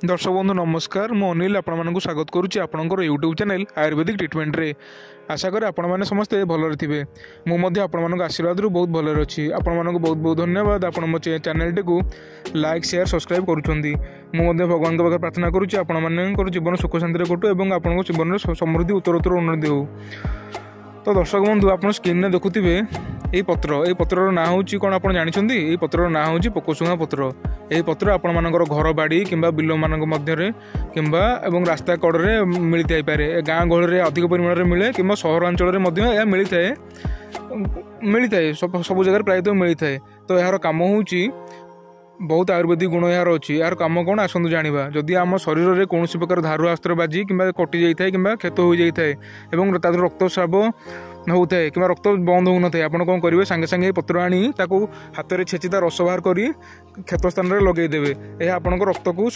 दर्शक बंधु नमस्कार मु अनिल आपण स्वागत करुच्ची आपणकर यूट्यूब चैनल आयुर्वेदिक ट्रिटमेंट रे आशा करें आपण मैंने समस्ते भलरे थे मुझे आपण आशीर्वाद बहुत भलरे अच्छी आपण बहुत बहुत धन्यवाद आपण मो चैनल टी लाइक शेयर सब्सक्राइब करुँच मुझे भगवान पाखे प्रार्थना करुच्ची आपण मान जीवन सुख शांति कटू और आपण जीवन समृद्धि उत्तरोत्तर उन्नति हो। तो दर्शक बंधु आप स्क्रीन देखुवे यही पत्र ना हूँ कौन आप जानते ये पत्र ना हूँ पोकोशुंगा पत्र। यही पत्र आपण मानकर घर बाड़ी कि बिल मान मध्य कि रास्ता कड़े मिलता पारे गाँ गहल में अधिक परिमाण में मिले कि सहरांचल मिलता है सब जगह प्रायतः मिलता है। तो यार कम हूँ बहुत आयुर्वेदिक गुण यार अच्छी यार कम कौन आसतु जाना जदि आम शरीर में कौन प्रकार धारु अस्त्र बाजी कि कटि जाए कि क्षत हो जाए और रक्तस्राव होता है कि रक्त बंद हो न आप कौन करेंगे सांगे सांगे पत्र आनी हाथ में छेची रस बाहर कर क्षत स्थान में लगेदेवे यह आपण रक्त को